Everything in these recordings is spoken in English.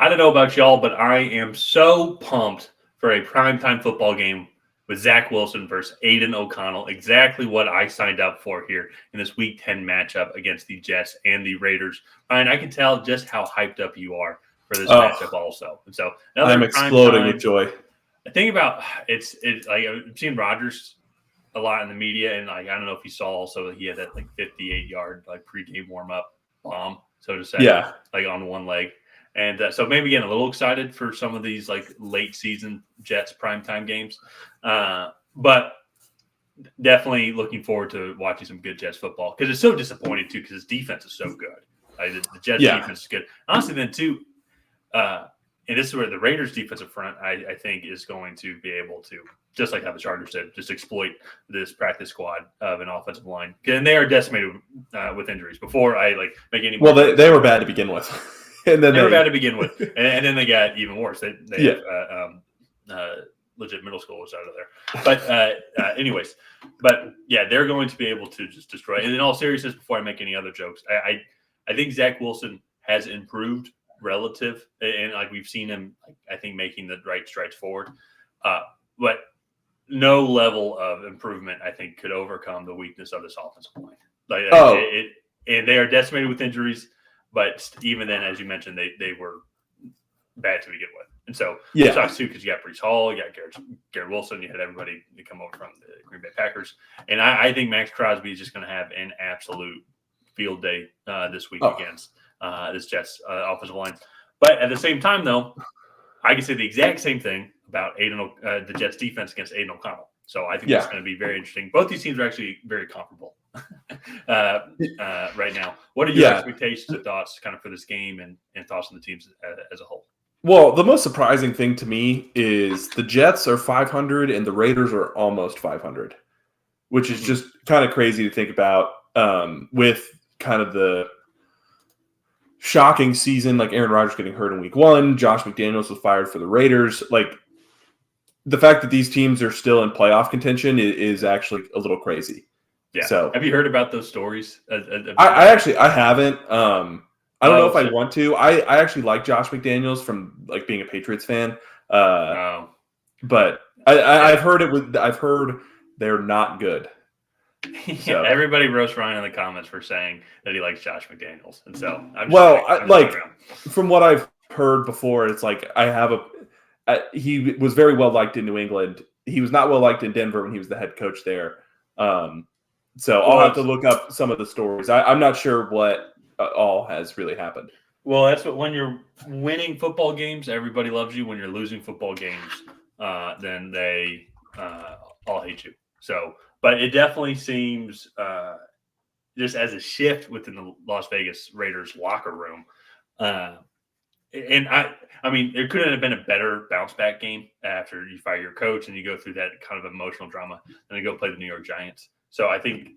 I don't know about y'all, but I am so pumped for a primetime football game with Zach Wilson versus Aiden O'Connell. Exactly what I signed up for here in this Week 10 matchup against the Jets and the Raiders. Ryan, I can tell just how hyped up you are for this matchup also. And so I'm exploding with joy. The thing about it's like I've seen Rodgers a lot in the media, and like I don't know if you saw also that he had that like 58-yard like pregame warm up bomb, so to say, like on one leg. And so maybe getting a little excited for some of these like late season Jets primetime games. But definitely looking forward to watching some good Jets football because it's so disappointing too because his defense is so good. The Jets defense is good. Honestly, then too, and this is where the Raiders defensive front, I think, is going to be able to, just like how the Chargers did, just exploit this practice squad of an offensive line. And they are decimated with injuries. Before I like make any more they were bad to begin with. And then they were bad to begin with, and then they got even worse. They have legit middle schoolers out of there. But anyways, they're going to be able to just destroy. And in all seriousness, before I make any other jokes, I think Zach Wilson has improved relative, and like we've seen him, I think, making the right strides forward. But no level of improvement, I think, could overcome the weakness of this offensive line. And they are decimated with injuries. But even then, as you mentioned, they were bad to begin with. And so it sucks too because you got Breece Hall, you got Garrett Wilson, you had everybody to come over from the Green Bay Packers. And I think Max Crosby is just going to have an absolute field day this week against this Jets offensive line. But at the same time, though, I can say the exact same thing about the Jets defense against Aiden O'Connell. So I think that's going to be very interesting. Both these teams are actually very comparable right now. What are your expectations and thoughts kind of for this game and thoughts on the teams as a whole? Well, the most surprising thing to me is the Jets are 500 and the Raiders are almost 500, which is just kind of crazy to think about with kind of the shocking season, like Aaron Rodgers getting hurt in week 1. Josh McDaniels was fired for the Raiders. Like, the fact that these teams are still in playoff contention is actually a little crazy. Yeah. So, have you heard about those stories? I haven't. I don't know if I want to. I actually like Josh McDaniels from like being a Patriots fan. But I've heard they're not good. So. Everybody roasts Ryan in the comments for saying that he likes Josh McDaniels, and so from what I've heard before, it's like he was very well liked in New England. He was not well liked in Denver when he was the head coach there. So I'll have to look up some of the stories. I'm not sure what all has really happened. Well, that's what when you're winning football games, everybody loves you. When you're losing football games, then they all hate you. So, but it definitely seems just as a shift within the Las Vegas Raiders locker room. And I mean, there couldn't have been a better bounce back game after you fire your coach and you go through that kind of emotional drama and then go play the New York Giants. So I think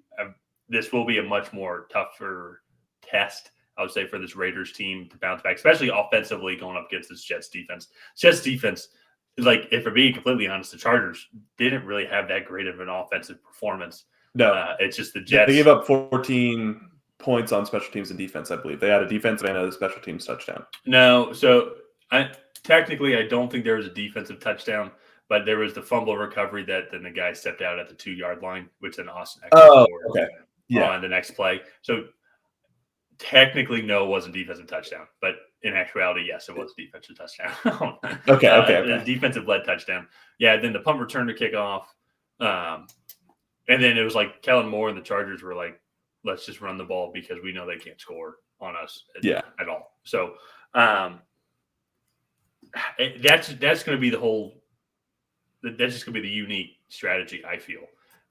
this will be a much more tougher test, I would say, for this Raiders team to bounce back, especially offensively going up against this Jets defense. Jets defense, like, if we're being completely honest, the Chargers didn't really have that great of an offensive performance. No, it's just the Jets. They gave up 14 points on special teams and defense, I believe. They had a defensive and a special teams touchdown. No, so technically I don't think there was a defensive touchdown, but there was the fumble recovery that then the guy stepped out at the 2-yard line, which then Austin on the next play. So technically, no, it wasn't a defensive touchdown, but in actuality, yes, it was a defensive touchdown. Okay. Defensive led touchdown. Yeah, then the punt return to kick off. And then it was like Kellen Moore and the Chargers were like, let's just run the ball because we know they can't score on us at all. So that's going to be that's just going to be the unique strategy, I feel,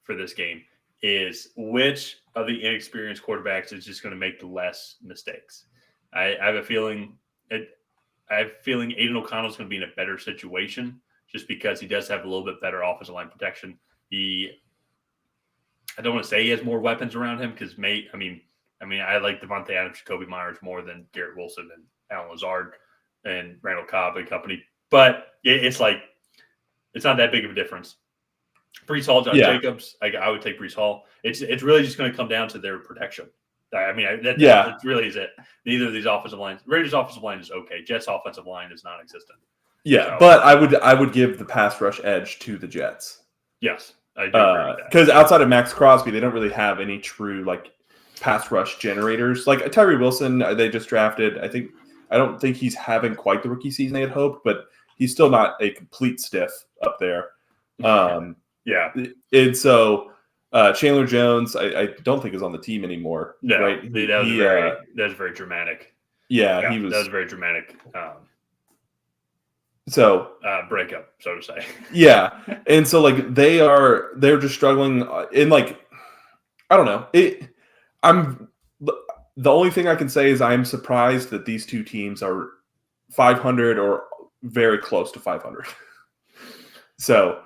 for this game, is which of the inexperienced quarterbacks is just going to make the less mistakes. I have a feeling Aiden O'Connell is going to be in a better situation just because he does have a little bit better offensive line protection. I don't want to say he has more weapons around him because I like Devontae Adams, Jacoby Myers more than Garrett Wilson and Alan Lazard and Randall Cobb and company. But it's like it's not that big of a difference. Breece Hall, Josh Jacobs, I would take Breece Hall. It's really just going to come down to their protection. I mean, that really is it. Neither of these offensive lines. Raiders' offensive line is okay. Jets' offensive line is non-existent. Yeah, so, but I would give the pass rush edge to the Jets. Yes, I do agree with that. Because outside of Max Crosby, they don't really have any true like pass rush generators. Like Tyree Wilson, they just drafted. I don't think he's having quite the rookie season they had hoped, but he's still not a complete stiff up there. Yeah. And so Chandler Jones, I don't think is on the team anymore. No, right? that was very dramatic. Yeah, he was. That was very dramatic. Breakup, so to say. Yeah, and so like they're just struggling in like I don't know. The only thing I can say is I'm surprised that these two teams are 500 or very close to 500. So,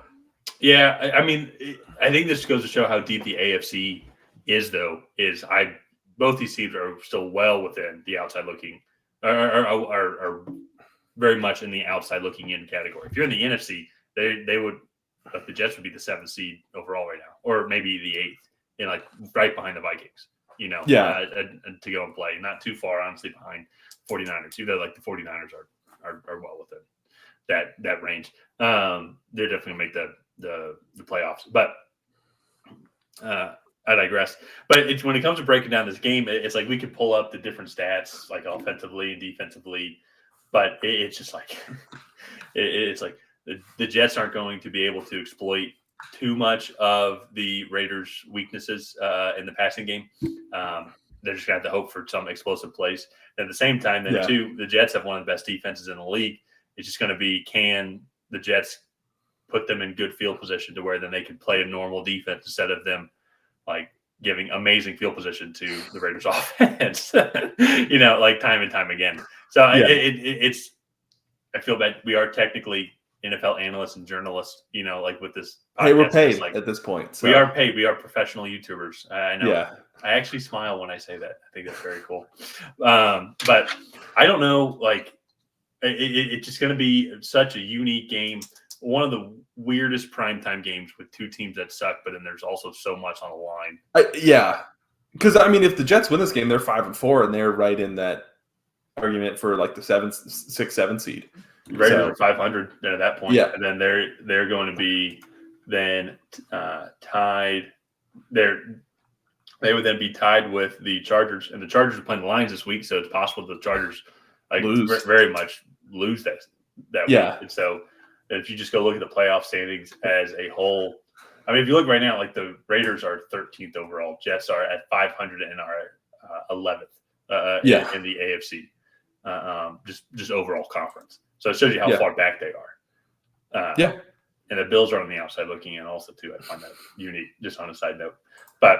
yeah, I mean, I think this goes to show how deep the AFC is, though. Both these teams are still well within the outside looking, are very much in the outside looking in category. If you're in the NFC, they would, like the Jets would be the 7th seed overall right now, or maybe the 8th, and like right behind the Vikings. To go and play, not too far, honestly, behind 49ers. Either like the 49ers are well within that range. They're definitely gonna make the playoffs. But I digress. But when it comes to breaking down this game, it's like we could pull up the different stats, like offensively and defensively, but it's just like it's like the Jets aren't going to be able to exploit too much of the Raiders' weaknesses in the passing game. They're just going to have to hope for some explosive plays. And at the same time, the Jets have one of the best defenses in the league. It's just going to be, can the Jets put them in good field position to where then they can play a normal defense instead of them like giving amazing field position to the Raiders offense, like time and time again. So it's, I feel bad. We are technically NFL analysts and journalists, like with this podcast. Hey, we're paid at this point. So. We are paid. We are professional YouTubers. I know. Yeah. I actually smile when I say that. I think that's very cool. But I don't know, like, it's just going to be such a unique game. One of the weirdest primetime games with two teams that suck, but then there's also so much on the line. Because I mean, if the Jets win this game, they're 5-4, and they're right in that argument for like the 6, 7 seed. Raiders are 500 at that point, and then they're going to be then tied. They would then be tied with the Chargers, and the Chargers are playing the Lions this week, so it's possible the Chargers very much lose that week. And so if you just go look at the playoff standings as a whole, I mean, if you look right now, like the Raiders are 13th overall, Jets are at 500 and are 11th in the AFC, just overall conference. So it shows you how far back they are. And the Bills are on the outside looking in also too. I find that unique, just on a side note. But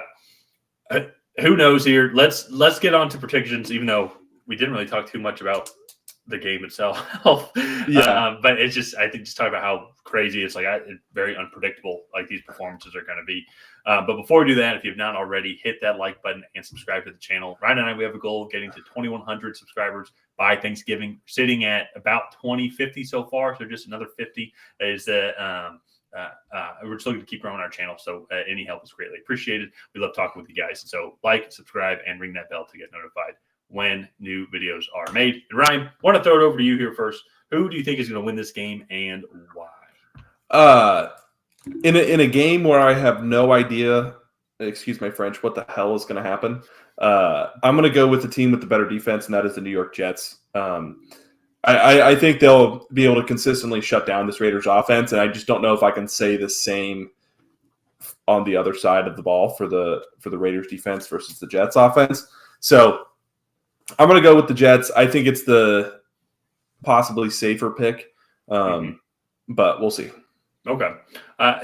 who knows here? Let's get on to predictions, even though we didn't really talk too much about the game itself. But it's just, I think, just talk about how crazy it's like. It's very unpredictable, like these performances are going to be. But before we do that, if you've not already, hit that like button and subscribe to the channel. Ryan and I, we have a goal of getting to 2,100 subscribers by Thanksgiving. We're sitting at about 50 so far. So just another 50 is we're just looking to keep growing our channel. So any help is greatly appreciated. We love talking with you guys. So like, subscribe, and ring that bell to get notified when new videos are made. And Ryan, I want to throw it over to you here first. Who do you think is going to win this game and why? In a game where I have no idea, excuse my French, what the hell is going to happen, I'm going to go with the team with the better defense, and that is the New York Jets. I think they'll be able to consistently shut down this Raiders offense, and I just don't know if I can say the same on the other side of the ball for the Raiders defense versus the Jets offense. So I'm going to go with the Jets. I think it's the possibly safer pick, but we'll see. Okay.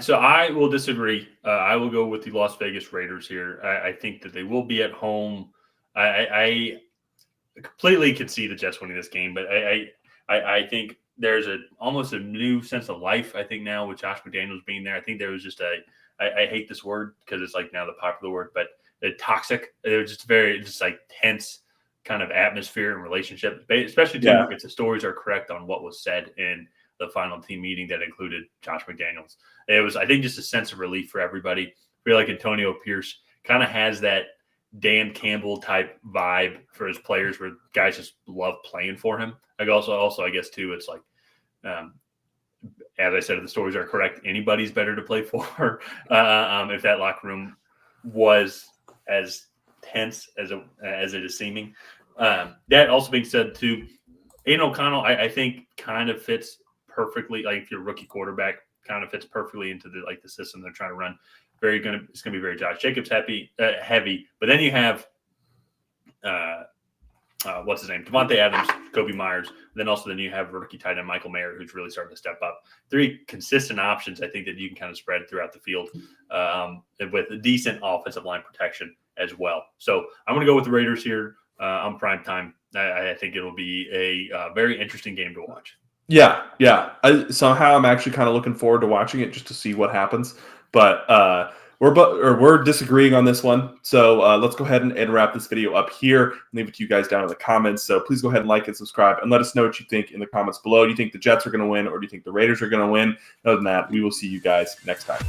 So I will disagree. I will go with the Las Vegas Raiders here. I think that they will be at home. I completely could see the Jets winning this game, but I think there's almost a new sense of life, I think, now with Josh McDaniels being there. I think there was just I hate this word because it's like now the popular word, but toxic. It was just very like tense kind of atmosphere and relationship, especially if the stories are correct on what was said in the final team meeting that included Josh McDaniels. It was, I think, just a sense of relief for everybody. I feel like Antonio Pierce kind of has that Dan Campbell type vibe for his players, where guys just love playing for him. Like also, I guess too, it's like, as I said, if the stories are correct, anybody's better to play for. If that locker room was as tense as it is seeming. That also being said, too, Aiden O'Connell, I think, kind of fits perfectly. Like if you're a rookie quarterback, kind of fits perfectly into the system they're trying to run. It's gonna be very Josh Jacobs heavy. But then you have what's his name? Devontae Adams, Kobe Myers. Then you have rookie tight end Michael Mayer, who's really starting to step up. 3 consistent options, I think, that you can kind of spread throughout the field with a decent offensive line protection as well. So I'm going to go with the Raiders here on prime time. I think it'll be a very interesting game to watch. Yeah. Somehow I'm actually kind of looking forward to watching it just to see what happens. But we're disagreeing on this one. So let's go ahead and wrap this video up here. Leave it to you guys down in the comments. So please go ahead and like and subscribe and let us know what you think in the comments below. Do you think the Jets are going to win, or do you think the Raiders are going to win? Other than that, we will see you guys next time.